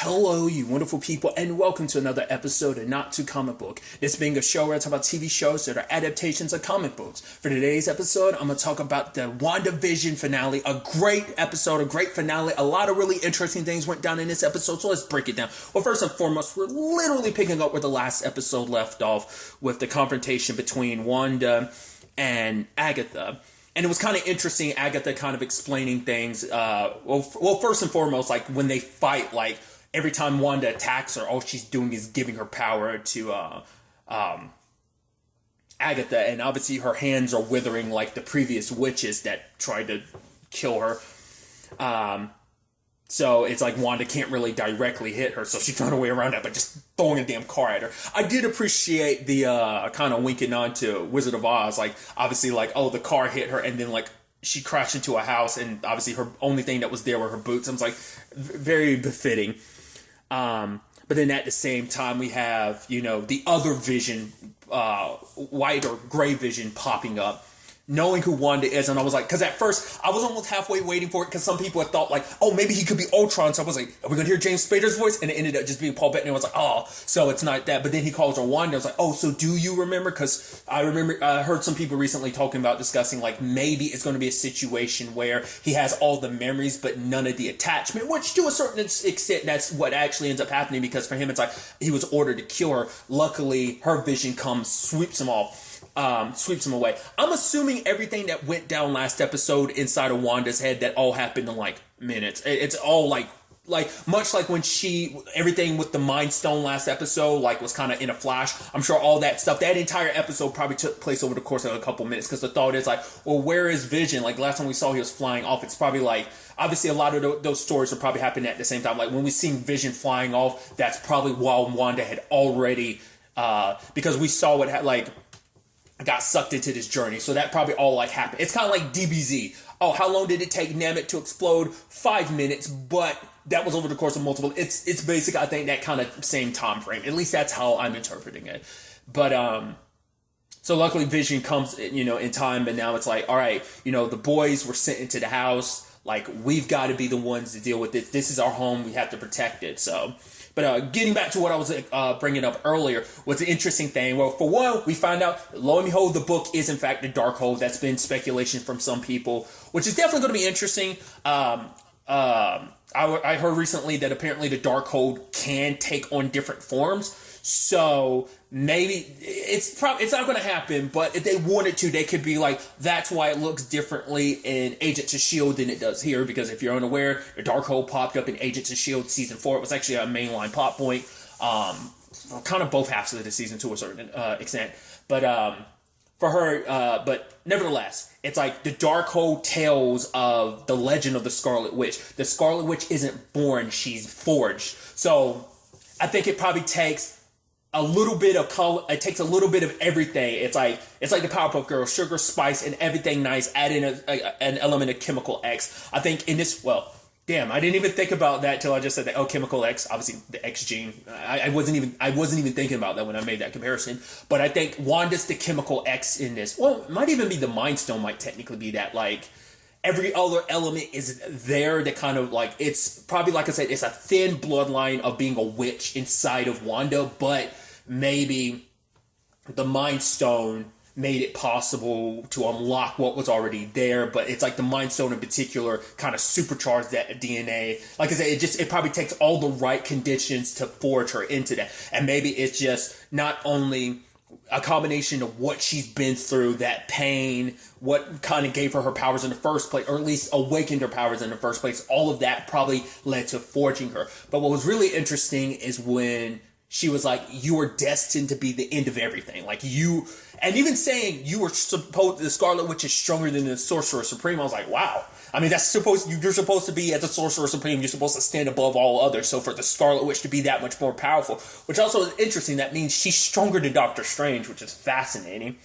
Hello, you wonderful people, and welcome to another episode of Not Too Comic Book. This being a show where I talk about TV shows that are adaptations of comic books. For today's episode, I'm going to talk about the WandaVision finale. A great episode, a great finale. A lot of really interesting things went down in this episode, so let's break it down. Well, first and foremost, we're literally picking up where the last episode left off with the confrontation between Wanda and Agatha. And it was kind of interesting, Agatha kind of explaining things. Well, first and foremost, like when they fight, like, every time Wanda attacks her, all she's doing is giving her power to Agatha, and obviously her hands are withering like the previous witches that tried to kill her. So it's like Wanda can't really directly hit her, so she found a way around that by just throwing a damn car at her. I did appreciate the kind of winking on to Wizard of Oz, like obviously like, oh, the car hit her, and then like she crashed into a house, and obviously her only thing that was there were her boots. I was like, very befitting. But then at the same time, we have, you know, the other vision, white or gray vision popping up, knowing who Wanda is. And I was like, because at first I was almost halfway waiting for it, because some people had thought like, oh, maybe he could be Ultron. So I was like, are we going to hear James Spader's voice? And it ended up just being Paul Bettany. I was like, oh, so it's not that. But then he calls her Wanda. I was like, oh, so do you remember? Because I heard some people recently talking about discussing like maybe it's going to be a situation where he has all the memories but none of the attachment, which to a certain extent that's what actually ends up happening, because for him it's like he was ordered to kill her. Luckily her vision comes, sweeps him away. I'm assuming everything that went down last episode inside of Wanda's head, that all happened in like minutes. It's all like much like when everything with the Mind Stone last episode, like was kind of in a flash. I'm sure all that stuff, that entire episode probably took place over the course of a couple minutes, because the thought is like, well, where is Vision? Like last time we saw he was flying off. It's probably like, obviously a lot of those stories are probably happening at the same time. Like when we seen Vision flying off, that's probably while Wanda had already, because we saw what got sucked into this journey. So that probably all like happened. It's kind of like DBZ. Oh, how long did it take Namek to explode? 5 minutes, but that was over the course of multiple. It's basically, I think, that kind of same time frame. At least that's how I'm interpreting it. But so luckily Vision comes, you know, in time, but now it's like, all right, you know, the boys were sent into the house. Like, we've got to be the ones to deal with it. This is our home. We have to protect it. So, but getting back to what I was bringing up earlier, was an interesting thing. Well, for one, we find out, lo and behold, the book is in fact the Darkhold. That's been speculation from some people, which is definitely going to be interesting. I heard recently that apparently the Darkhold can take on different forms. So maybe it's not going to happen, but if they wanted to, they could be like, that's why it looks differently in Agents of S.H.I.E.L.D. than it does here. Because if you're unaware, the Darkhold popped up in Agents of S.H.I.E.L.D. season 4. It was actually a mainline plot point. Kind of both halves of the season to a certain extent. But for her, but nevertheless, it's like the Darkhold tells of the legend of the Scarlet Witch. The Scarlet Witch isn't born, she's forged. So I think it probably takes a little bit of color. It takes a little bit of everything. It's like the Powerpuff Girls, sugar, spice, and everything nice. Add in an element of Chemical X. I think in this, well, damn, I didn't even think about that till I just said that. Oh, Chemical X, obviously the X gene. I wasn't even thinking about that when I made that comparison. But I think Wanda's the Chemical X in this. Well, it might even be the Mind Stone. Might technically be that. Like every other element is there that kind of like, it's probably, like I said, it's a thin bloodline of being a witch inside of Wanda, but maybe the Mind Stone made it possible to unlock what was already there. But it's like the Mind Stone in particular kind of supercharged that DNA. Like I said, it probably takes all the right conditions to forge her into that. And maybe it's just not only a combination of what she's been through, that pain, what kind of gave her powers in the first place, or at least awakened her powers in the first place. All of that probably led to forging her. But what was really interesting is when she was like, you are destined to be the end of everything. Like you, and even saying the Scarlet Witch is stronger than the Sorcerer Supreme. I was like, wow. I mean, you're supposed to be, as a Sorcerer Supreme, you're supposed to stand above all others. So for the Scarlet Witch to be that much more powerful, which also is interesting, that means she's stronger than Doctor Strange, which is fascinating.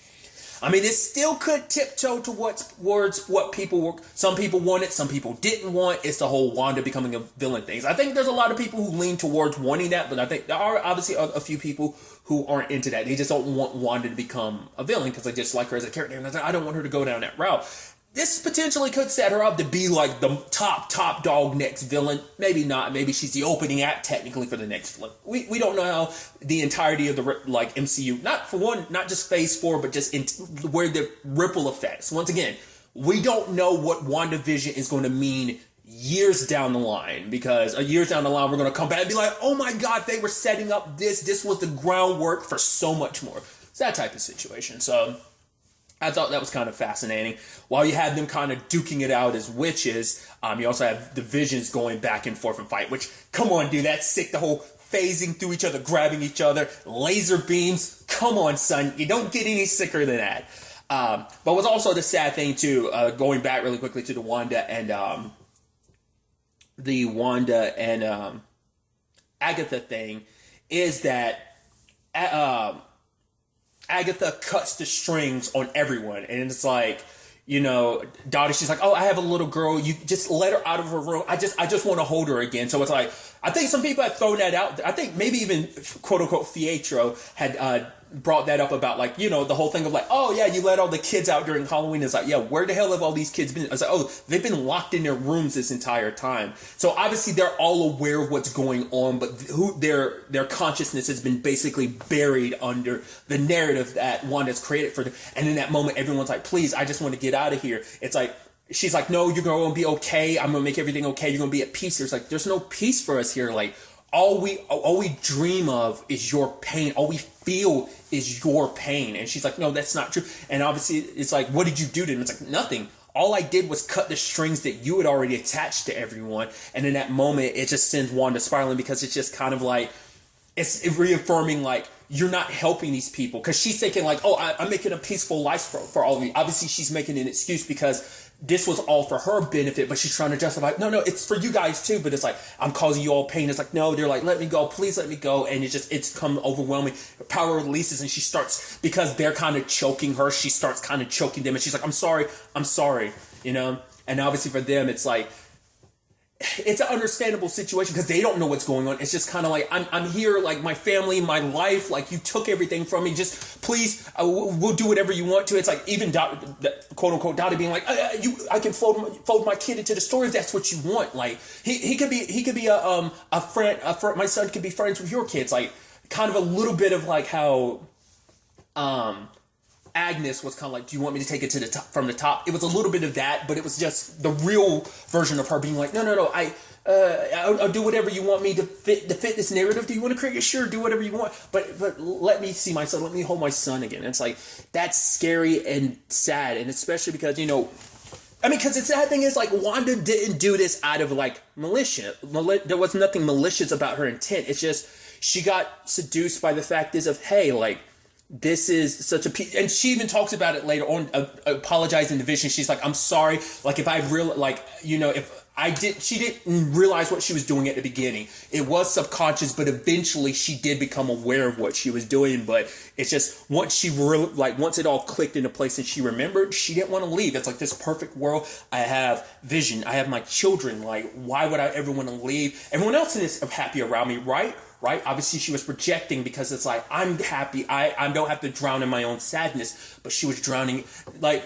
I mean, it still could tiptoe towards what people were. Some people wanted, some people didn't want. It's the whole Wanda becoming a villain things. I think there's a lot of people who lean towards wanting that, but I think there are obviously a few people who aren't into that. They just don't want Wanda to become a villain because they just like her as a character, and I don't want her to go down that route. this potentially could set her up to be like the top dog next villain. Maybe not. Maybe she's the opening act technically for the next film. We don't know how the entirety of the like MCU, not just Phase 4, but just where the ripple effects. Once again, we don't know what WandaVision is going to mean years down the line, because years down the line we're going to come back and be like, oh my god, they were setting up this was the groundwork for so much more. It's that type of situation. So I thought that was kind of fascinating. While you had them kind of duking it out as witches, you also have the Visions going back and forth and fight, which, come on, dude, that's sick. The whole phasing through each other, grabbing each other, laser beams. Come on, son. You don't get any sicker than that. But what's also the sad thing, too, going back really quickly to the Wanda and Agatha thing, is that Agatha cuts the strings on everyone, and it's like, you know, Dottie, she's like, oh, I have a little girl, you just let her out of her room, I just want to hold her again. So it's like, I think some people had thrown that out. I think maybe even quote unquote Pietro had brought that up about, like, you know, the whole thing of like, oh yeah, you let all the kids out during Halloween. It's like, yeah, where the hell have all these kids been? I was like, oh, they've been locked in their rooms this entire time. So obviously they're all aware of what's going on, but their consciousness has been basically buried under the narrative that Wanda's created for them. And in that moment, everyone's like, please, I just want to get out of here. It's like, she's like, no, you're going to be okay. I'm going to make everything okay. You're going to be at peace. There's like, there's no peace for us here. Like, all we dream of is your pain. All we feel is your pain. And she's like, no, that's not true. And obviously it's like, what did you do to him? It's like, nothing. All I did was cut the strings that you had already attached to everyone. And in that moment, it just sends Wanda spiraling, because it's just kind of like, it's reaffirming, like, you're not helping these people. Because she's thinking like, oh, I'm making a peaceful life for all of you. Obviously she's making an excuse because this was all for her benefit, but she's trying to justify, no, it's for you guys too. But it's like, I'm causing you all pain. It's like, no, they're like, let me go, please let me go. And it's come overwhelming. Power releases, and she starts, because they're kind of choking her, she starts kind of choking them, and she's like, I'm sorry, you know? And obviously for them, it's like, it's an understandable situation because they don't know what's going on. It's just kind of like, I'm here, like, my family, my life, like, you took everything from me. Just please, we'll do whatever you want to. It's like, even quote unquote Dottie being like, I can fold my kid into the story if that's what you want. Like, he could be a friend. My son could be friends with your kids. Like, kind of a little bit of like how Agnes was kind of like, do you want me to take it to the top, from the top? It was a little bit of that, but it was just the real version of her being like, no, I'll do whatever you want me to fit this narrative. Do you want to create it? Sure, do whatever you want. But let me see my son. Let me hold my son again. And it's like, that's scary and sad. And especially because, you know, I mean, because the sad thing is, like, Wanda didn't do this out of, like, militia. There was nothing malicious about her intent. It's just, she got seduced by the fact is of, hey, like, this is such a and she even talks about it later on, apologizing to Vision. She's like, I'm sorry, like, if I really, like, you know, if she didn't realize what she was doing at the beginning. It was subconscious, but eventually she did become aware of what she was doing. But it's just, once once it all clicked into place and she remembered, she didn't want to leave. It's like this perfect world. I have Vision, I have my children, like, why would I ever want to leave? Everyone else is happy around me, right? Obviously she was projecting, because it's like, I'm happy, I don't have to drown in my own sadness, but she was drowning, like,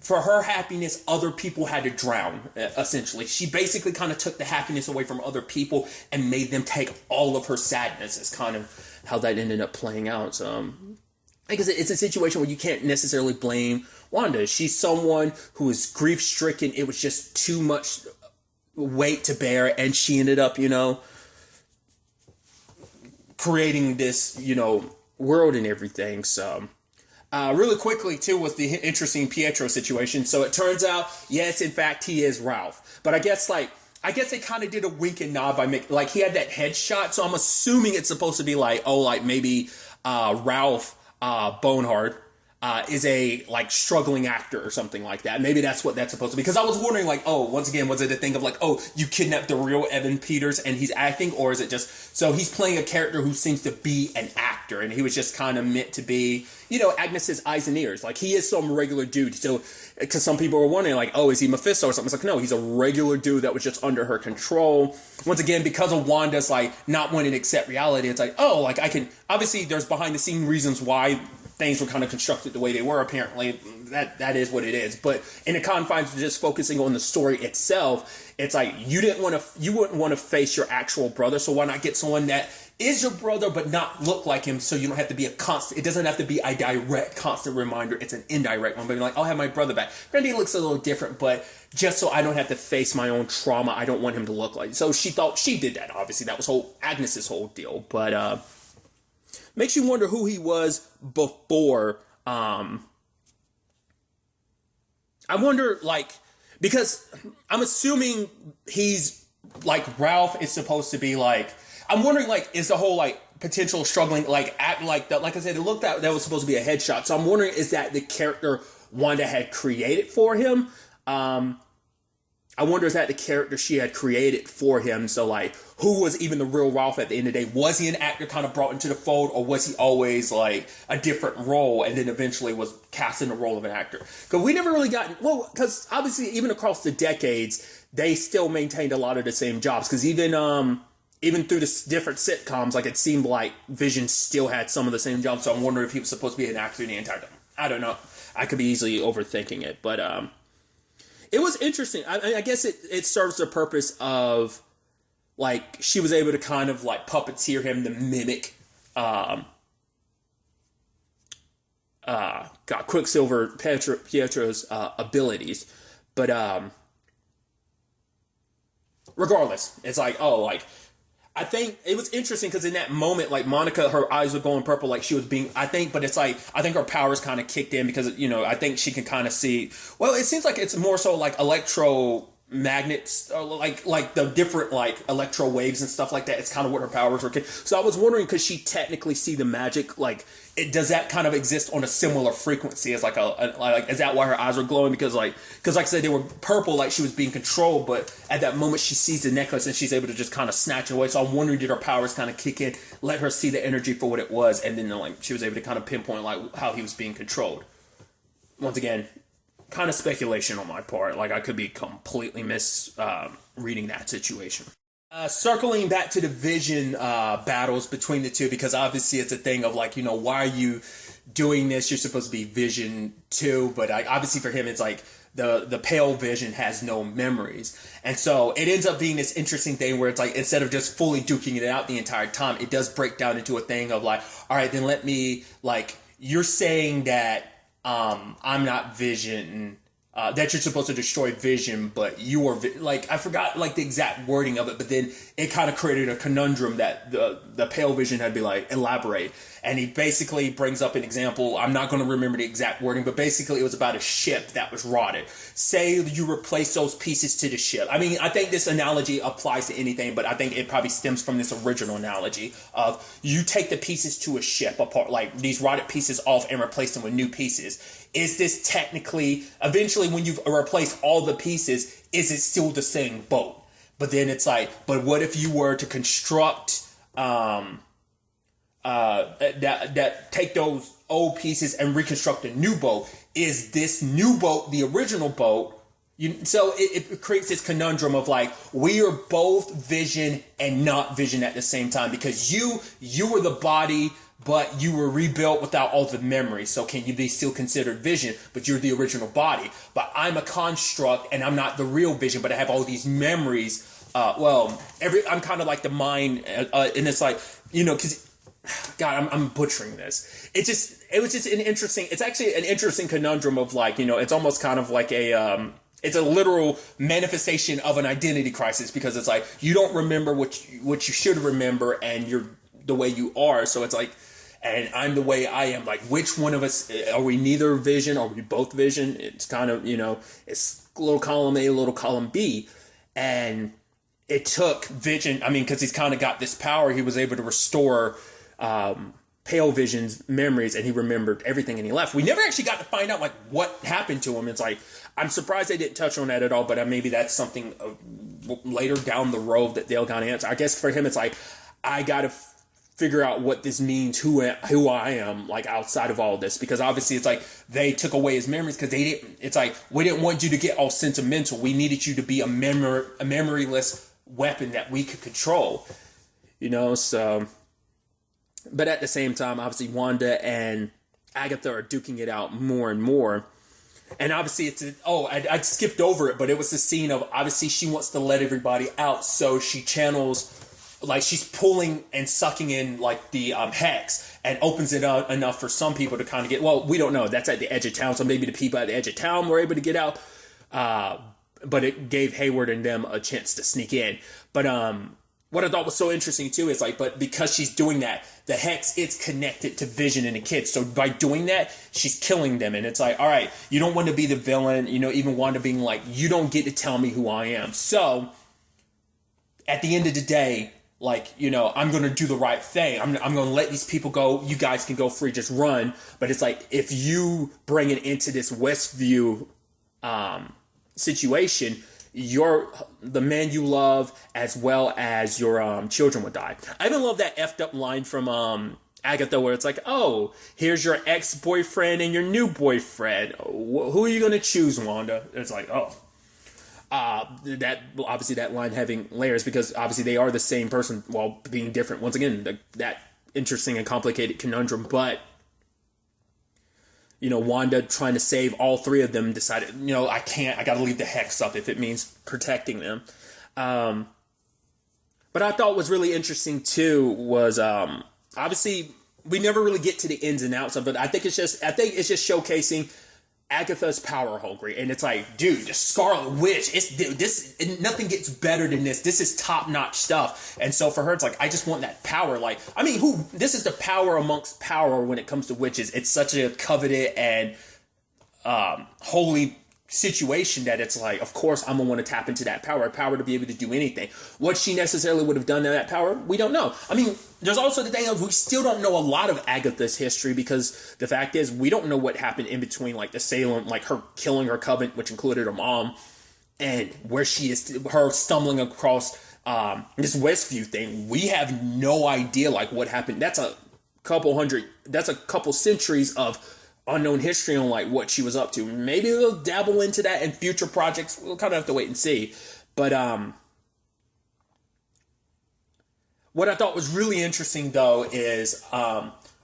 for her happiness, other people had to drown, essentially. She basically kind of took the happiness away from other people and made them take all of her sadness. Is kind of how that ended up playing out. So, because it's a situation where you can't necessarily blame Wanda. She's someone who is grief-stricken. It was just too much weight to bear, and she ended up, you know, creating this, you know, world and everything. So, really quickly, too, was the interesting Pietro situation. So it turns out, yes, in fact, he is Ralph. But I guess they kind of did a wink and nod by making, like, he had that headshot. So I'm assuming it's supposed to be like, oh, like, maybe Ralph Boneheart is a, like, struggling actor or something like that. Maybe that's what that's supposed to be. Because I was wondering, like, oh, once again, was it a thing of like, oh, you kidnapped the real Evan Peters and he's acting? Or is it just, so he's playing a character who seems to be an actor, and he was just kind of meant to be, you know, Agnes's eyes and ears. Like, he is some regular dude. So, because some people were wondering, like, oh, is he Mephisto or something? It's like, no, he's a regular dude that was just under her control. Once again, because of Wanda's, like, not wanting to accept reality, it's like, oh, like, I can, obviously there's behind the scene reasons why things were kind of constructed the way they were. Apparently, that is what it is. But in the confines of just focusing on the story itself, it's like you wouldn't want to face your actual brother. So why not get someone that is your brother but not look like him, so you don't have to be a constant. It doesn't have to be a direct constant reminder. It's an indirect one. But like, I'll have my brother back. Granted, he looks a little different, but just so I don't have to face my own trauma, I don't want him to look like. So she thought she did that. Obviously, that was Agnes's whole deal. But makes you wonder who he was before. I wonder, like, because I'm assuming he's like Ralph is supposed to be like. I'm wondering, like, is the whole, like, potential struggling, like, act like that, like I said, it looked like that was supposed to be a headshot. So I'm wondering, is that the character Wanda had created for him? I wonder, is that the character she had created for him? So, like, who was even the real Ralph at the end of the day? Was he an actor kind of brought into the fold, or was he always, like, a different role and then eventually was cast in the role of an actor? Because we never really got, well, because obviously even across the decades, they still maintained a lot of the same jobs. Because even through the different sitcoms, like, it seemed like Vision still had some of the same jobs. So I'm wondering if he was supposed to be an actor the entire time. I don't know. I could be easily overthinking it. But it was interesting. I guess it serves the purpose of, like, she was able to kind of, like, puppeteer him to mimic Quicksilver Pietro's abilities. But regardless, it's like, oh, like, I think it was interesting because in that moment, like, Monica, her eyes were going purple, like she was being, but it's like, I think her powers kind of kicked in because, I think she can kind of see, well, it seems like it's more so like electromagnets, or like the different, like, electro waves and stuff like that. It's kind of what her powers were. So I was wondering, could she technically see the magic? Like, does that kind of exist on a similar frequency as like is that why her eyes were glowing? Because like I said, they were purple, like she was being controlled, but at that moment she sees the necklace and she's able to just kind of snatch it away. So I'm wondering, did her powers kind of kick in, let her see the energy for what it was, and then like she was able to kind of pinpoint like how he was being controlled. Once again, kind of speculation on my part. Like, I could be completely reading that situation. Circling back to the Vision battles between the two, because obviously it's a thing of like, why are you doing this? You're supposed to be Vision too, but obviously for him it's like the pale Vision has no memories, and so it ends up being this interesting thing where it's like, instead of just fully duking it out the entire time, it does break down into a thing of like, all right, then let me, like, you're saying that I'm not Vision. That you're supposed to destroy Vision, but you are like, I forgot like the exact wording of it, but then it kind of created a conundrum that the pale Vision had to be like, elaborate. And he basically brings up an example. I'm not going to remember the exact wording, but basically it was about a ship that was rotted. Say you replace those pieces to the ship. I mean, I think this analogy applies to anything, but I think it probably stems from this original analogy of you take the pieces to a ship apart, like these rotted pieces off, and replace them with new pieces. Is this technically, eventually when you've replaced all the pieces, is it still the same boat? But then it's like, but what if you were to construct, take those old pieces and reconstruct a new boat? Is this new boat the original boat? So it creates this conundrum of like, we are both Vision and not Vision at the same time, because you were the body, but you were rebuilt without all the memories. So can you be still considered Vision, but you're the original body? But I'm a construct and I'm not the real Vision, but I have all these memories. I'm kind of like the mind, and it's like, because, God, I'm butchering this. It was just an interesting, it's actually an interesting conundrum of like, it's almost kind of like it's a literal manifestation of an identity crisis, because it's like, you don't remember what you should remember, and you're the way you are. So it's like, and I'm the way I am. Like, which one of us, are we neither Vision? Are we both Vision? It's kind of, it's little column A, little column B. And it took Vision, I mean, because he's kind of got this power, he was able to restore pale Vision's memories, and he remembered everything, and he left. We never actually got to find out like what happened to him. It's like, I'm surprised they didn't touch on that at all, but maybe that's something later down the road that they'll kind of answer. I guess for him, it's like, I got to figure out what this means, who I am, like, outside of all this, because obviously it's like they took away his memories because it's like, we didn't want you to get all sentimental. We needed you to be a memoryless weapon that we could control, so. But at the same time, obviously Wanda and Agatha are duking it out more and more. And obviously I skipped over it, but it was the scene of, obviously she wants to let everybody out, so she channels, like she's pulling and sucking in like the hex, and opens it up enough for some people to kind of get, well, we don't know, that's at the edge of town, so maybe the people at the edge of town were able to get out, but it gave Hayward and them a chance to sneak in. But what I thought was so interesting too is like, but because she's doing that, the hex, it's connected to Vision and the kids. So by doing that, she's killing them. And it's like, all right, you don't want to be the villain, you know, even Wanda being like, you don't get to tell me who I am. So at the end of the day, like, you know, I'm going to do the right thing. I'm going to let these people go. You guys can go free, just run. But it's like, if you bring it into this Westview situation, the man you love as well as your children would die. I even love that effed up line from Agatha where it's like, oh, here's your ex-boyfriend and your new boyfriend. Who are you going to choose, Wanda? It's like, oh. That line having layers, because obviously they are the same person while being different. Once again, that interesting and complicated conundrum. But, you know, Wanda trying to save all three of them decided, you know, I got to leave the hex up if it means protecting them. But I thought was really interesting too was, obviously we never really get to the ins and outs of it. I think it's just showcasing Agatha's power hungry, and it's like, dude, the Scarlet Witch, nothing gets better than this. This is top notch stuff. And so for her, it's like, I just want that power. Like, I mean, this is the power amongst power when it comes to witches. It's such a coveted and holy situation that it's like, of course, I'm gonna want to tap into that power to be able to do anything. What she necessarily would have done to that power, we don't know. I mean, there's also the thing of, we still don't know a lot of Agatha's history, because the fact is, we don't know what happened in between, like the Salem, like her killing her coven, which included her mom, and where she is, her stumbling across this Westview thing. We have no idea, like, what happened. That's a couple centuries of unknown history on like what she was up to. Maybe they'll dabble into that in future projects. We'll kind of have to wait and see. But what I thought was really interesting though is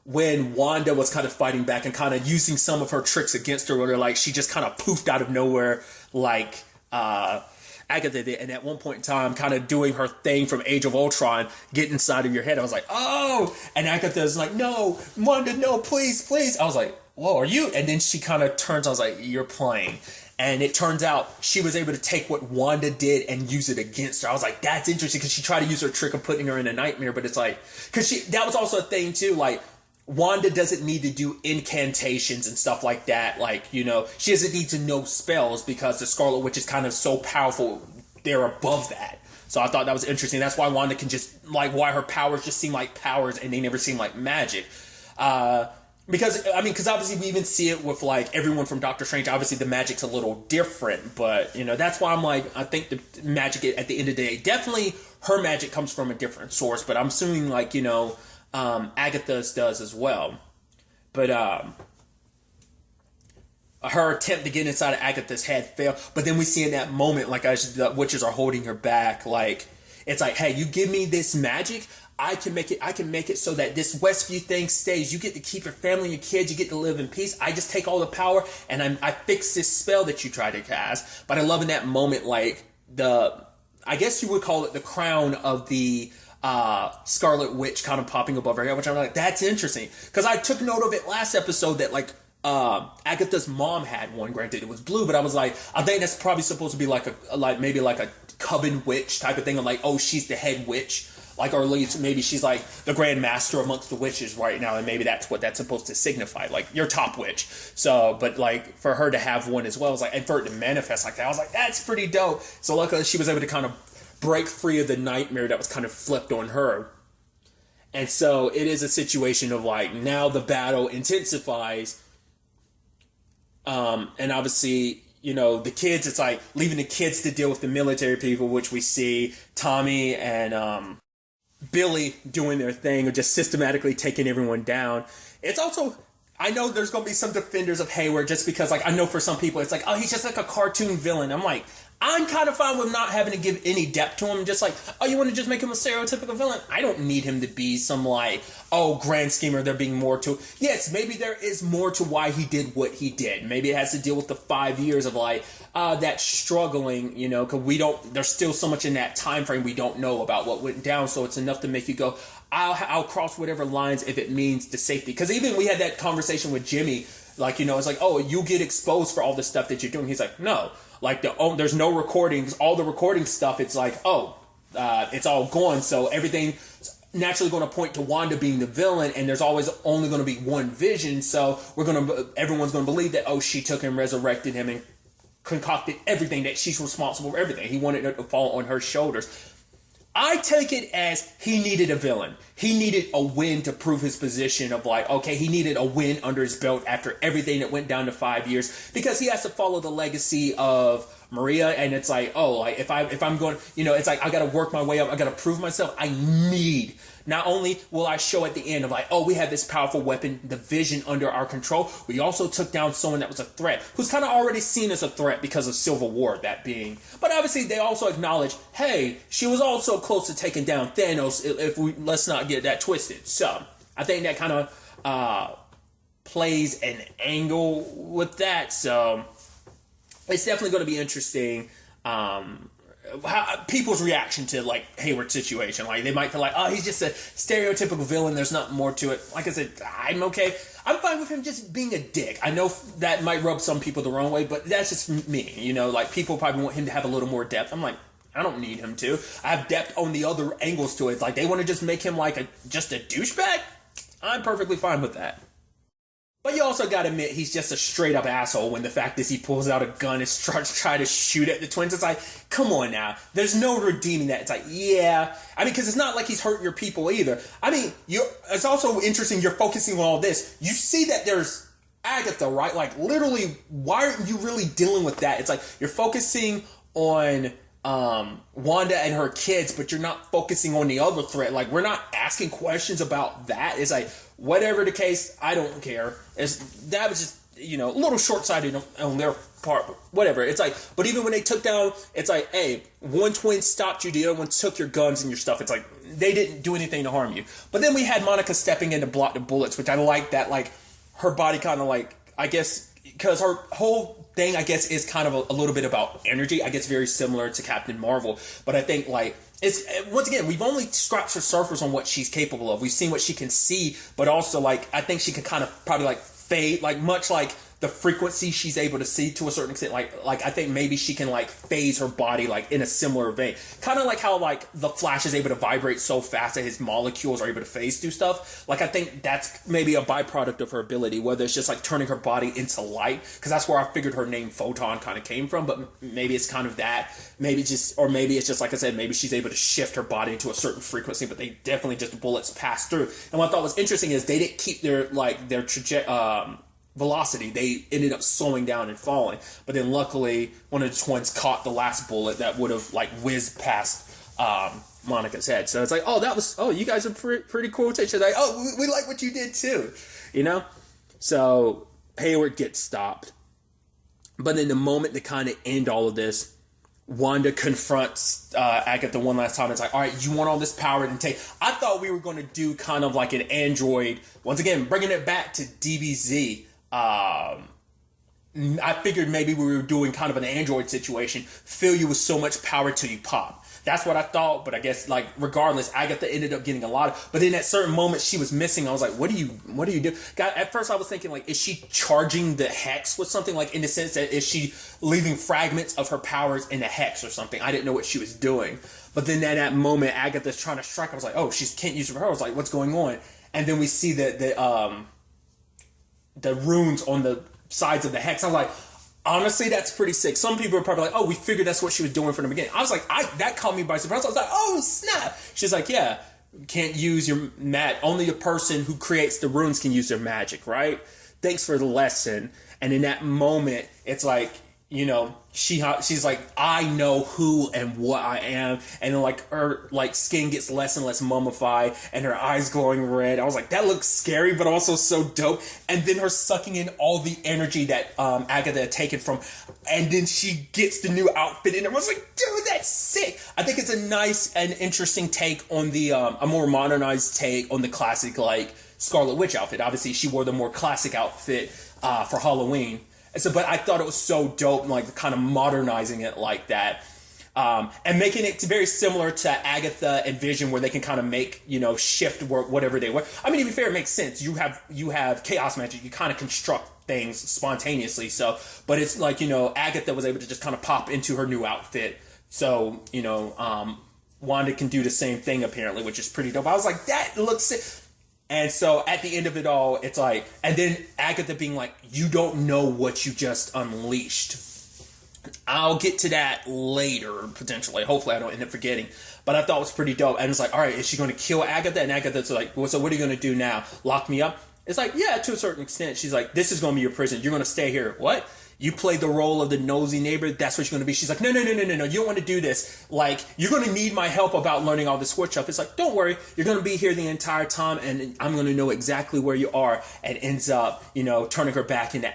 when Wanda was kind of fighting back and kind of using some of her tricks against her, where like she just kind of poofed out of nowhere, like Agatha did, and at one point in time kind of doing her thing from Age of Ultron, get inside of your head. I was like, oh, and Agatha's like, no, Wanda, no, please, please. I was like, whoa, are you? And then she kind of turns, I was like, you're playing. And it turns out she was able to take what Wanda did and use it against her. I was like, that's interesting, because she tried to use her trick of putting her in a nightmare, but it's like, because that was also a thing too, like, Wanda doesn't need to do incantations and stuff like that. Like, you know, she doesn't need to know spells, because the Scarlet Witch is kind of so powerful, they're above that. So I thought that was interesting. That's why Wanda can just, like, why her powers just seem like powers and they never seem like magic. Because obviously we even see it with, like, everyone from Doctor Strange. Obviously the magic's a little different, but, you know, that's why I'm like, I think the magic at the end of the day, definitely her magic comes from a different source, but I'm assuming, like, you know, Agatha's does as well. But her attempt to get inside of Agatha's head failed. But then we see in that moment, like, as the witches are holding her back, like, it's like, hey, you give me this magic, I can make it so that this Westview thing stays. You get to keep your family and your kids. You get to live in peace. I just take all the power and I fix this spell that you try to cast. But I love in that moment, like, I guess you would call it the crown of the Scarlet Witch kind of popping above her head, which I'm like, that's interesting. Because I took note of it last episode that, like, Agatha's mom had one. Granted, it was blue, but I was like, I think that's probably supposed to be maybe like a coven witch type of thing. Of like, oh, she's the head witch. Like, or at least maybe she's like the grand master amongst the witches right now, and maybe that's what that's supposed to signify, like your top witch. So, but like for her to have one as well, was like, and for it to manifest like that, I was like, that's pretty dope. So luckily she was able to kind of break free of the nightmare that was kind of flipped on her. And so it is a situation of like, now the battle intensifies, and obviously, you know, the kids, it's like leaving the kids to deal with the military people, which we see Tommy and Billy doing their thing or just systematically taking everyone down. It's also, I know there's going to be some defenders of Hayward just because, like, I know for some people it's like, oh, he's just like a cartoon villain. I'm like, I'm kind of fine with not having to give any depth to him. Just like, oh, you want to just make him a stereotypical villain? I don't need him to be some like, oh, grand schemer, there being more to it. Yes, maybe there is more to why he did what he did. Maybe it has to deal with the 5 years of like, that struggling, you know, because there's still so much in that time frame we don't know about what went down. So it's enough to make you go, I'll cross whatever lines if it means the safety. Because even we had that conversation with Jimmy, like, you know, it's like, oh, you get exposed for all the stuff that you're doing. He's like, no. Like, there's no recordings. All the recording stuff, it's like, it's all gone. So everything's naturally going to point to Wanda being the villain, and there's always only going to be one Vision. So everyone's going to believe that, oh, she took him, resurrected him, and concocted everything, that she's responsible for everything. He wanted it to fall on her shoulders. I take it as he needed a villain. He needed a win to prove his position of like, okay, he needed a win under his belt after everything that went down to 5 years, because he has to follow the legacy of Maria. And it's like, oh, like if I'm going, you know, it's like, I got to work my way up. I got to prove myself. I need, not only will I show at the end of like, oh, we have this powerful weapon, the Vision, under our control. We also took down someone that was a threat, who's kind of already seen as a threat because of Civil War, that being. But obviously they also acknowledge, hey, she was also close to taking down Thanos, let's not get that twisted. So I think that kind of plays an angle with that. So it's definitely going to be interesting. How people's reaction to like Hayward's situation. Like they might feel like, oh, he's just a stereotypical villain, there's nothing more to it. Like I said, I'm okay. I'm fine with him just being a dick. I know that might rub some people the wrong way, but that's just me. You know, like people probably want him to have a little more depth. I'm like, I don't need him to. I have depth on the other angles to it. Like they want to just make him like just a douchebag. I'm perfectly fine with that. But you also gotta admit, he's just a straight up asshole when the fact is he pulls out a gun and starts trying to shoot at the twins. It's like, come on now. There's no redeeming that. It's like, yeah. I mean, because it's not like he's hurting your people either. I mean, it's also interesting you're focusing on all this. You see that there's Agatha, right? Like, literally, why aren't you really dealing with that? It's like, you're focusing on Wanda and her kids, but you're not focusing on the other threat. Like, we're not asking questions about that. It's like, whatever the case, I don't care. That was just, you know, a little short-sighted on their part, but whatever. It's like, but even when they took down, it's like, hey, one twin stopped you, the other one took your guns and your stuff. It's like, they didn't do anything to harm you. But then we had Monica stepping in to block the bullets, which I like that, like, her body kind of like, I guess, because her whole thing, I guess, is kind of a little bit about energy. I guess very similar to Captain Marvel. But I think, like, it's, once again, we've only scratched the surface on what she's capable of. We've seen what she can see, but also, like, I think she can kind of probably, like, fade, like, much like the frequency she's able to see to a certain extent. Like I think maybe she can, like, phase her body, like, in a similar vein. Kind of like how, like, the Flash is able to vibrate so fast that his molecules are able to phase through stuff. Like, I think that's maybe a byproduct of her ability, whether it's just, like, turning her body into light, because that's where I figured her name Photon kind of came from, but maybe it's kind of that. Maybe just, or maybe it's just, like I said, maybe she's able to shift her body into a certain frequency, but they definitely just bullets pass through. And what I thought was interesting is they didn't keep their velocity. They ended up slowing down and falling. But then luckily, one of the twins caught the last bullet that would have, like, whizzed past Monica's head. So it's like, oh, you guys are pretty cool. She's like, oh, we like what you did too. You know? So Hayward gets stopped. But in the moment to kind of end all of this, Wanda confronts Agatha one last time. It's like, all right, you want all this power to take. I thought we were going to do kind of like an android. Once again, bringing it back to DBZ. I figured maybe we were doing kind of an android situation. Fill you with so much power till you pop. That's what I thought, but I guess, like, regardless, Agatha ended up getting a lot of. But in that certain moment, she was missing. I was like, what do you do? God, at first, I was thinking, like, is she charging the hex with something? Like, in the sense that is she leaving fragments of her powers in the hex or something? I didn't know what she was doing. But then at that moment, Agatha's trying to strike. I was like, oh, she can't use her powers. I was like, what's going on? And then we see the runes on the sides of the hex. I'm like, honestly, that's pretty sick. Some people are probably like, oh, we figured that's what she was doing from the beginning. I was like, that caught me by surprise. I was like, oh, snap. She's like, yeah, can't use your only a person who creates the runes can use their magic, right? Thanks for the lesson. And in that moment, it's like, she's like, I know who and what I am, and then like her like skin gets less and less mummified, and her eyes glowing red. I was like, that looks scary, but also so dope. And then her sucking in all the energy that Agatha had taken from, and then she gets the new outfit, and I was like, dude, that's sick. I think it's a nice and interesting take on the a more modernized take on the classic like Scarlet Witch outfit. Obviously, she wore the more classic outfit for Halloween. So, but I thought it was so dope, like kind of modernizing it like that, and making it very similar to Agatha and Vision, where they can kind of make shift whatever they were. I mean, to be fair, it makes sense. You have chaos magic. You kind of construct things spontaneously. So, but it's like Agatha was able to just kind of pop into her new outfit. So Wanda can do the same thing apparently, which is pretty dope. I was like, that looks sick. And so at the end of it all, it's like, and then Agatha being like, you don't know what you just unleashed. I'll get to that later, potentially. Hopefully I don't end up forgetting. But I thought it was pretty dope. And it's like, all right, is she going to kill Agatha? And Agatha's like, well, so what are you going to do now? Lock me up? It's like, yeah, to a certain extent. She's like, this is going to be your prison. You're going to stay here. What? You play the role of the nosy neighbor. That's what you're going to be. She's like, no. You don't want to do this. Like, you're going to need my help about learning all this witch stuff. It's like, don't worry. You're going to be here the entire time, and I'm going to know exactly where you are. And ends up, turning her back into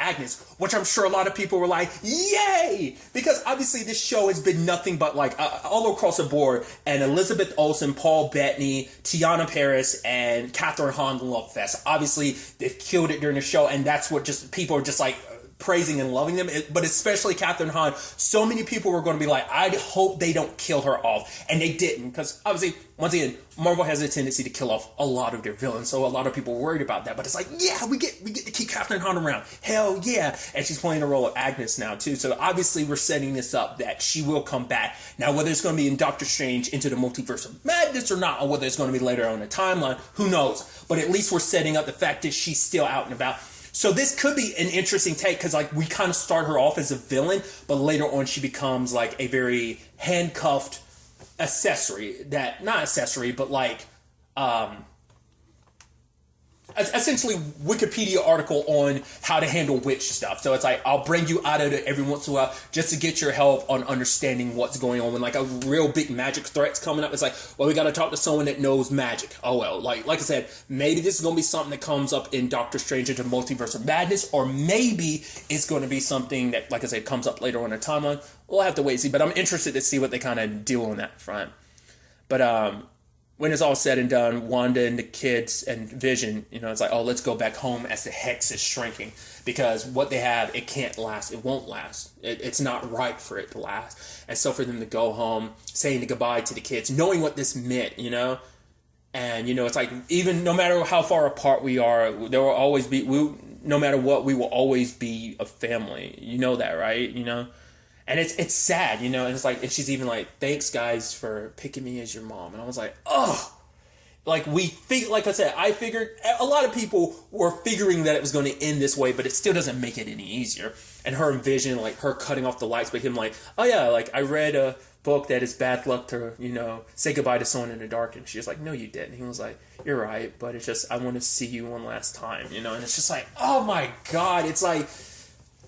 Agnes, which I'm sure a lot of people were like, yay! Because obviously this show has been nothing but like all across the board. And Elizabeth Olsen, Paul Bettany, Tiana Paris, and Catherine Hahn love fest. Obviously they've killed it during the show, and that's what just people are just like praising and loving them, but especially Catherine Hahn. So many people were going to be like, I hope they don't kill her off, and they didn't, because obviously, once again, Marvel has a tendency to kill off a lot of their villains, so a lot of people were worried about that, but it's like, yeah, we get to keep Catherine Hahn around, hell yeah, and she's playing the role of Agnes now too, so obviously we're setting this up that she will come back. Now, whether it's going to be in Doctor Strange Into the Multiverse of Madness or not, or whether it's going to be later on in the timeline, who knows, but at least we're setting up the fact that she's still out and about. So this could be an interesting take, because like we kind of start her off as a villain, but later on she becomes like a very handcuffed accessory, but like essentially Wikipedia article on how to handle witch stuff. So it's like, I'll bring you out of it every once in a while just to get your help on understanding what's going on when like a real big magic threat's coming up. It's like, well, we got to talk to someone that knows magic. Oh well, like I said, maybe this is going to be something that comes up in Doctor Strange Into Multiverse of Madness, or maybe it's going to be something that, like I said, comes up later on in the timeline. We'll have to wait and see, but I'm interested to see what they kind of do on that front. But when it's all said and done, Wanda and the kids and Vision, it's like, oh, let's go back home as the hex is shrinking. Because what they have, it can't last. It won't last. It's not right for it to last. And so for them to go home, saying goodbye to the kids, knowing what this meant, And, it's like, even no matter how far apart we are, there will always be, no matter what, we will always be a family. You know that, right? And it's sad, and it's like, and she's even like, thanks guys for picking me as your mom. And I was like, oh, like like I said, I figured a lot of people were figuring that it was going to end this way, but it still doesn't make it any easier. And her envision, like her cutting off the lights, but him like, oh yeah, like I read a book that is bad luck to, say goodbye to someone in the dark. And she was like, no, you didn't. He was like, you're right, but it's just, I want to see you one last time, and it's just like, oh my God, it's like,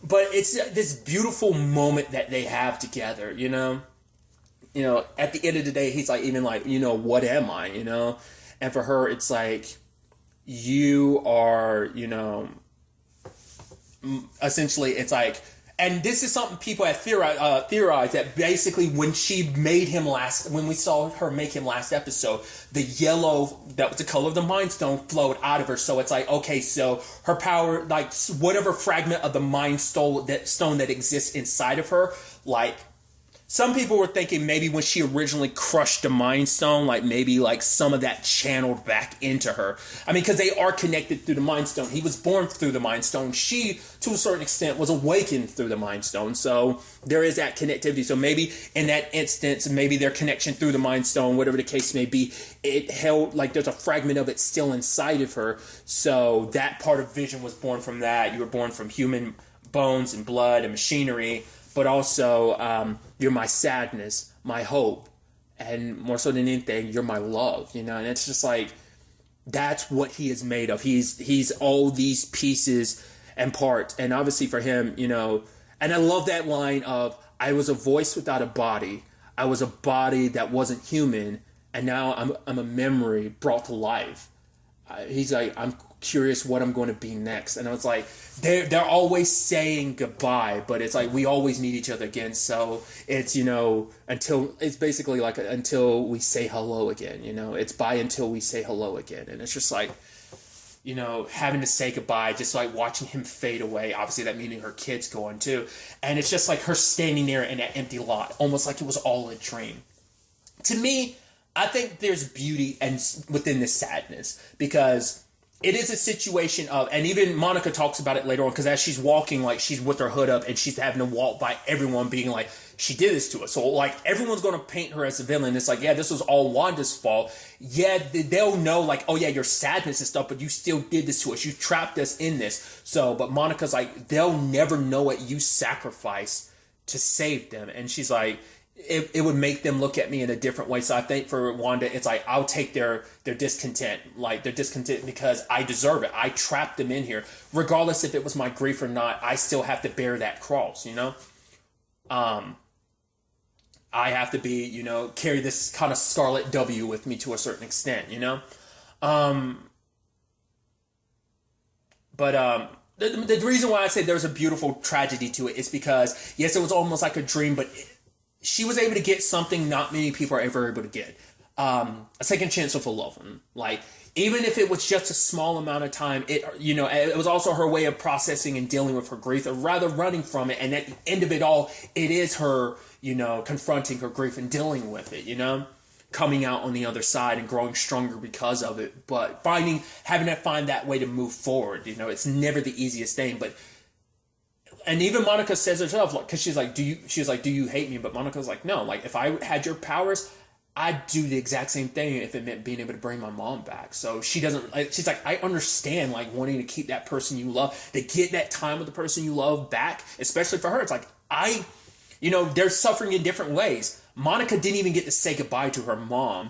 but it's this beautiful moment that they have together, at the end of the day, he's like, even like, what am I, and for her, it's like, you are, essentially, it's like, and this is something people have theorized that basically when we saw her make him last episode, the yellow, that was the color of the Mind Stone, flowed out of her. So it's like, okay, so her power, like whatever fragment of the Mind Stone that exists inside of her, like, some people were thinking maybe when she originally crushed the Mind Stone, like maybe like some of that channeled back into her. I mean, because they are connected through the Mind Stone. He was born through the Mind Stone. She, to a certain extent, was awakened through the Mind Stone. So there is that connectivity. So maybe in that instance, maybe their connection through the Mind Stone, whatever the case may be, it held, like there's a fragment of it still inside of her. So that part of Vision was born from that. You were born from human bones and blood and machinery. But also, you're my sadness, my hope, and more so than anything, you're my love, and it's just like, that's what he is made of. He's all these pieces and parts, and obviously for him, And I love that line of, I was a voice without a body. I was a body that wasn't human. And now I'm a memory brought to life. He's like, I'm curious what I'm going to be next. And I was like, they're always saying goodbye, but it's like we always meet each other again. So it's, it's basically like until we say hello again, it's bye until we say hello again. And it's just like, having to say goodbye, just like watching him fade away. Obviously that meaning her kid's going too. And it's just like her standing there in that empty lot, almost like it was all a dream. To me, I think there's beauty within this sadness, because it is a situation of, and even Monica talks about it later on, because as she's walking, like she's with her hood up and she's having to walk by everyone being like, she did this to us. So like everyone's going to paint her as a villain. It's like, yeah, this was all Wanda's fault. Yeah, they'll know like, oh yeah, your sadness and stuff, but you still did this to us. You trapped us in this. So, but Monica's like, they'll never know what you sacrificed to save them. And she's like, it would make them look at me in a different way. So I think for Wanda, it's like, I'll take their discontent, like their discontent, because I deserve it. I trapped them in here. Regardless if it was my grief or not, I still have to bear that cross, I have to be, carry this kind of scarlet W with me to a certain extent, But the reason why I say there's a beautiful tragedy to it is because, yes, it was almost like a dream, but she was able to get something not many people are ever able to get. A second chance of a loved one. Like, even if it was just a small amount of time, it was also her way of processing and dealing with her grief, or rather running from it. And at the end of it all, it is her, confronting her grief and dealing with it, coming out on the other side and growing stronger because of it. But having to find that way to move forward, it's never the easiest thing. And even Monica says herself, like, because she's like, do you hate me? But Monica's like, no, like, if I had your powers, I'd do the exact same thing if it meant being able to bring my mom back. So she's like, I understand, like, wanting to keep that person you love, to get that time with the person you love back, especially for her. It's like, they're suffering in different ways. Monica didn't even get to say goodbye to her mom.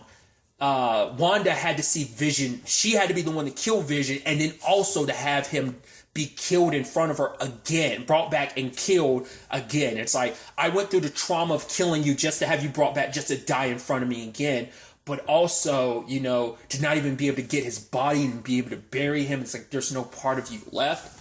Wanda had to see Vision. She had to be the one to kill Vision, and then also to have him be killed in front of her again, brought back and killed again. It's like, I went through the trauma of killing you just to have you brought back just to die in front of me again. But also, to not even be able to get his body and be able to bury him. It's like, there's no part of you left,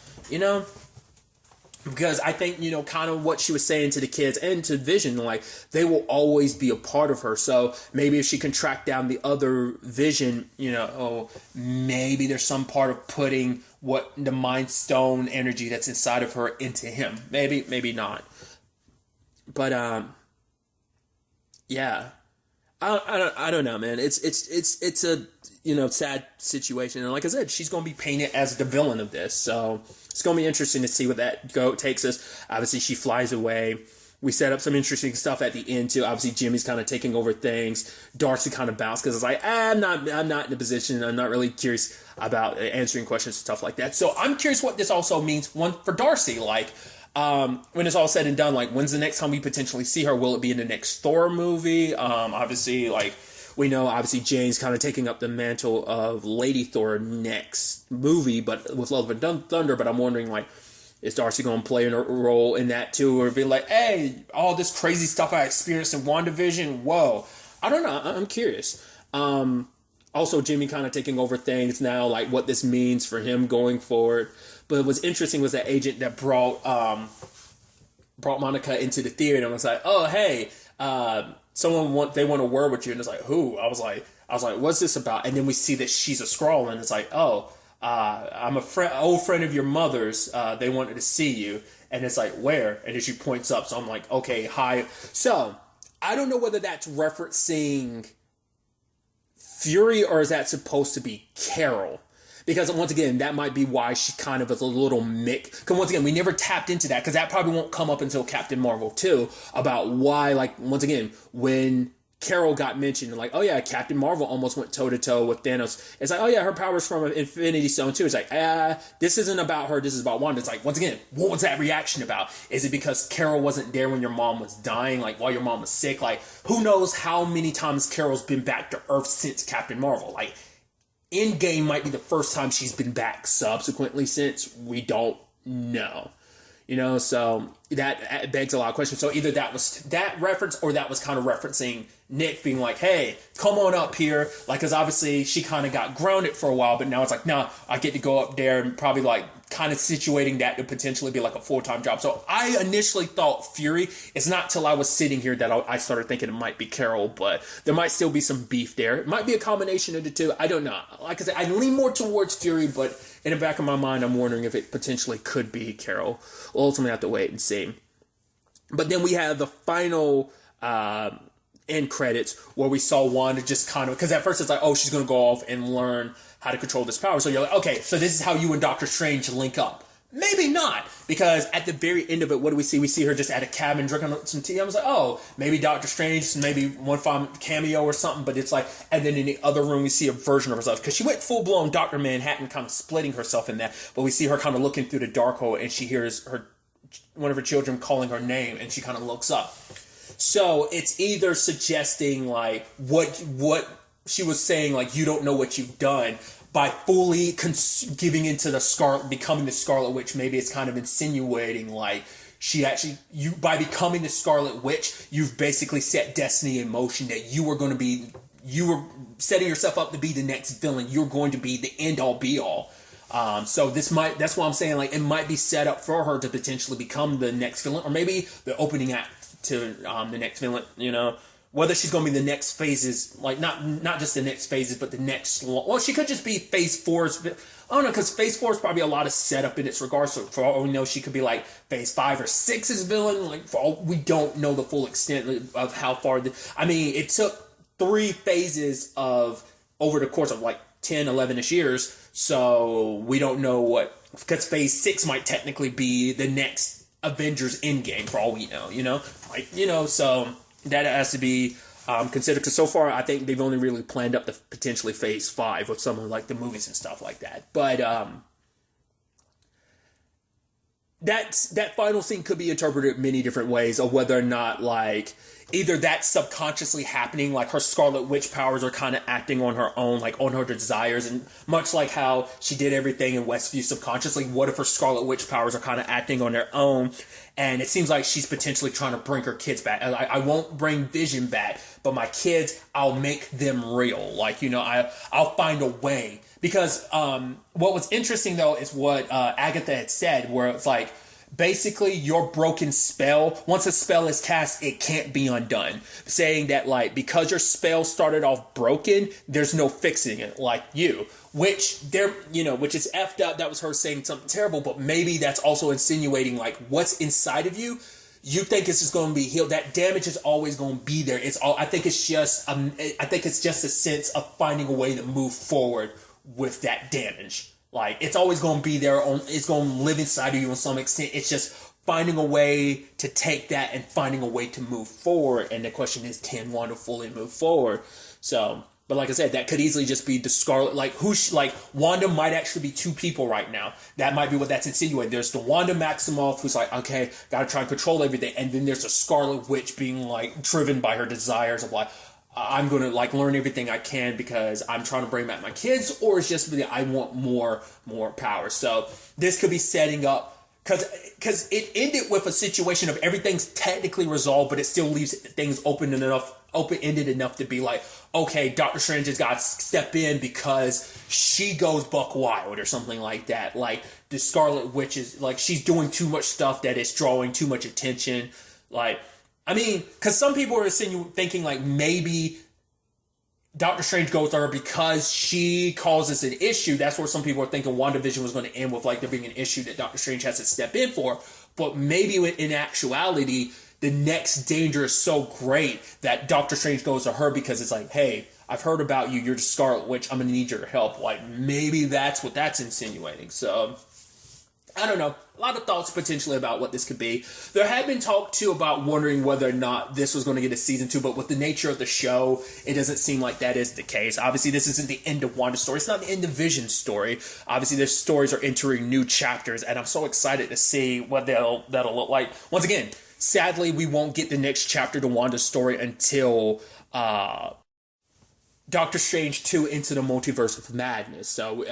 Because I think, kind of what she was saying to the kids and to Vision, like, they will always be a part of her. So maybe if she can track down the other Vision, maybe there's some part of putting what the Mind Stone energy that's inside of her into him. Maybe not. But, yeah. I don't know, man. It's a, sad situation. And like I said, she's going to be painted as the villain of this. So it's going to be interesting to see what that takes us. Obviously, she flies away. We set up some interesting stuff at the end too. Obviously, Jimmy's kind of taking over things. Darcy kind of bounced because it's like, I'm not in a position. I'm not really curious about answering questions and stuff like that. So I'm curious what this also means, one, for Darcy. Like, when it's all said and done, like, when's the next time we potentially see her? Will it be in the next Thor movie? Obviously, like, we know, obviously, Jane's kind of taking up the mantle of Lady Thor next movie, but with Love and Thunder. But I'm wondering, like, is Darcy going to play a role in that too? Or be like, hey, all this crazy stuff I experienced in WandaVision, whoa. I don't know. I'm curious. Also, Jimmy kind of taking over things now, like what this means for him going forward. But what's interesting was that agent that brought Monica into the theater and was like, oh, hey, they want a word with you. And it's like, who? I was like, what's this about? And then we see that she's a Skrull, and it's like, oh, I'm a old friend of your mother's. They wanted to see you. And it's like, where? And then she points up. So I'm like, okay, hi. So I don't know whether that's referencing Fury or is that supposed to be Carol? Because once again, that might be why she kind of is a little mixed. Because once again, we never tapped into that, because that probably won't come up until Captain Marvel 2, about why, like, once again, when Carol got mentioned, like, oh yeah, Captain Marvel almost went toe-to-toe with Thanos. It's like, oh yeah, her power's from Infinity Stone too. It's like, this isn't about her, this is about Wanda. It's like, once again, what was that reaction about? Is it because Carol wasn't there when your mom was dying, like, while your mom was sick? Like, who knows how many times Carol's been back to Earth since Captain Marvel? Like, Endgame might be the first time she's been back subsequently since. We don't know. So that begs a lot of questions. So either that was that reference, or that was kind of referencing Nick being like, hey, come on up here. Like, because obviously she kind of got grounded for a while, but now it's like, nah, I get to go up there, and probably like kind of situating that to potentially be like a full-time job. So I initially thought Fury. It's not till I was sitting here that I started thinking it might be Carol, but there might still be some beef there. It might be a combination of the two. I don't know. Like I said, I lean more towards Fury, but in the back of my mind, I'm wondering if it potentially could be Carol. We'll ultimately have to wait and see. But then we have the final end credits where we saw Wanda just kind of, because at first it's like, oh, she's going to go off and learn how to control this power. So you're like, okay, so this is how you and Doctor Strange link up. Maybe not, because at the very end of it, what do we see? We see her just at a cabin drinking some tea. I was like, oh, maybe Doctor Strange, maybe one final cameo or something, but it's like, and then in the other room, we see a version of herself, because she went full-blown Dr. Manhattan, kind of splitting herself in that, but we see her kind of looking through the dark hole, and she hears one of her children calling her name, and she kind of looks up. So it's either suggesting, like, what she was saying, like, you don't know what you've done, by fully giving into the becoming the Scarlet Witch. Maybe it's kind of insinuating, like, by becoming the Scarlet Witch, you've basically set destiny in motion, that you were setting yourself up to be the next villain. You're going to be the end all be all. So that's why I'm saying, like, it might be set up for her to potentially become the next villain, or maybe the opening act to the next villain, Whether she's going to be the next phases, like not just the next phases, but the next... Well, she could just be Phase 4's... I don't know, because Phase 4 is probably a lot of setup in its regards. So for all we know, she could be like Phase 5 or 6's villain. Like, for all we don't know the full extent of how far... it took 3 phases over the course of like 10, 11-ish years. So we don't know what... Because Phase 6 might technically be the next Avengers Endgame, for all we know, So... that has to be considered, because so far I think they've only really planned up to potentially Phase 5 with some of like the movies and stuff like that. But that final scene could be interpreted many different ways, of whether or not, like, either that's subconsciously happening, like her Scarlet Witch powers are kind of acting on her own, like on her desires, and much like how she did everything in Westview subconsciously, what if her Scarlet Witch powers are kind of acting on their own, and it seems like she's potentially trying to bring her kids back. I won't bring Vision back, but my kids, I'll make them real. Like, I'll find a way. Because what was interesting, though, is what Agatha had said, where it's like, basically, your broken spell, once a spell is cast, it can't be undone. Saying that, like, because your spell started off broken, there's no fixing it, like you. Which is effed up. That was her saying something terrible, but maybe that's also insinuating, like, what's inside of you, you think it's just going to be healed. That damage is always going to be there. I think it's just a sense of finding a way to move forward with that damage. Like, it's always going to be there. It's going to live inside of you in some extent. It's just finding a way to take that and finding a way to move forward. And the question is, can Wanda fully move forward? So, but like I said, that could easily just be the Scarlet. Like, Wanda might actually be 2 people right now. That might be what that's insinuating. There's the Wanda Maximoff, who's like, okay, gotta try and control everything. And then there's the Scarlet Witch being, like, driven by her desires of, like, I'm going to, like, learn everything I can because I'm trying to bring back my kids, or it's just that I want more power. So this could be setting up, because it ended with a situation of everything's technically resolved, but it still leaves things open-ended enough to be like, okay, Doctor Strange has got to step in because she goes buck wild or something like that. Like, the Scarlet Witch is, like, she's doing too much stuff that is drawing too much attention. Like, because some people are thinking, like, maybe Doctor Strange goes to her because she causes an issue. That's where some people are thinking WandaVision was going to end with, like, there being an issue that Doctor Strange has to step in for. But maybe in actuality, the next danger is so great that Doctor Strange goes to her because it's like, hey, I've heard about you. You're the Scarlet Witch. I'm going to need your help. Like, maybe that's what that's insinuating. So, I don't know. A lot of thoughts potentially about what this could be. There had been talk, too, about wondering whether or not this was going to get a season 2, but with the nature of the show, it doesn't seem like that is the case. Obviously, this isn't the end of Wanda's story. It's not the end of Vision's story. Obviously, their stories are entering new chapters, and I'm so excited to see what that'll look like. Once again, sadly, we won't get the next chapter to Wanda's story until Doctor Strange 2 Into the Multiverse of Madness. So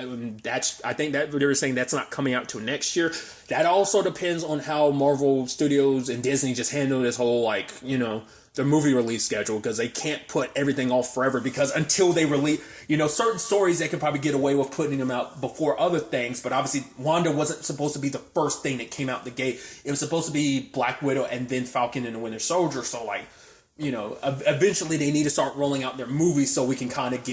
I think that they were saying that's not coming out till next year. That also depends on how Marvel Studios and Disney just handle this whole, like, you know, the movie release schedule, because they can't put everything off forever, because until they release, you know, certain stories they could probably get away with putting them out before other things, but obviously Wanda wasn't supposed to be the first thing that came out the gate. It was supposed to be Black Widow and then Falcon and the Winter Soldier, so, like, you know, eventually they need to start rolling out their movies so we can kind of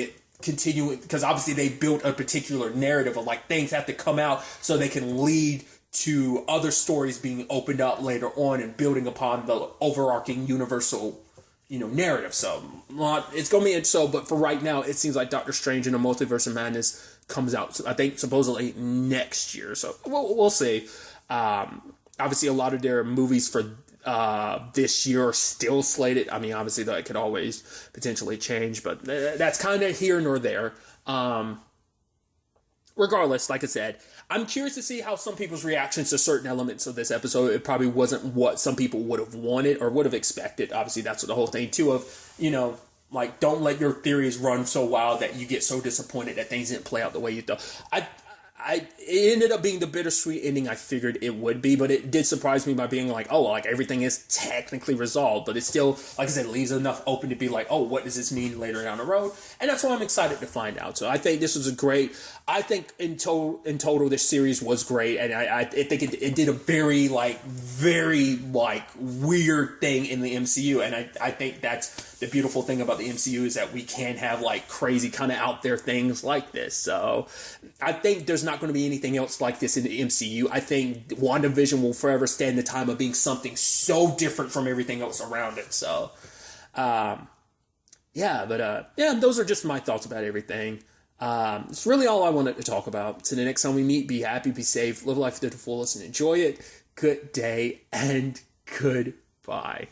continuing, because obviously they built a particular narrative of, like, things have to come out so they can lead to other stories being opened up later on and building upon the overarching universal, you know, narrative. So it's going to be so, but for right now, it seems like Doctor Strange and the Multiverse of Madness comes out, I think, supposedly next year. So we'll see. Obviously, a lot of their movies for this year are still slated. I mean, obviously, that could always potentially change, but that's kind of here nor there. Regardless, like I said, I'm curious to see how some people's reactions to certain elements of this episode. It probably wasn't what some people would have wanted or would have expected. Obviously, that's what the whole thing, too, of, you know, like, don't let your theories run so wild that you get so disappointed that things didn't play out the way you thought. It ended up being the bittersweet ending I figured it would be, but it did surprise me by being like, oh, like, everything is technically resolved, but it still, like I said, leaves enough open to be like, oh, what does this mean later down the road? And that's why I'm excited to find out. So I think this was I think in total, this series was great, and I think it did a very weird thing in the MCU, and I think that's the beautiful thing about the MCU, is that we can have, like, crazy kind of out there things like this. So I think there's not going to be anything else like this in the MCU. I think WandaVision will forever stand the time of being something so different from everything else around it. So, those are just my thoughts about everything. It's really all I wanted to talk about. So the next time we meet, be happy, be safe, live life to the fullest, and enjoy it. Good day and goodbye.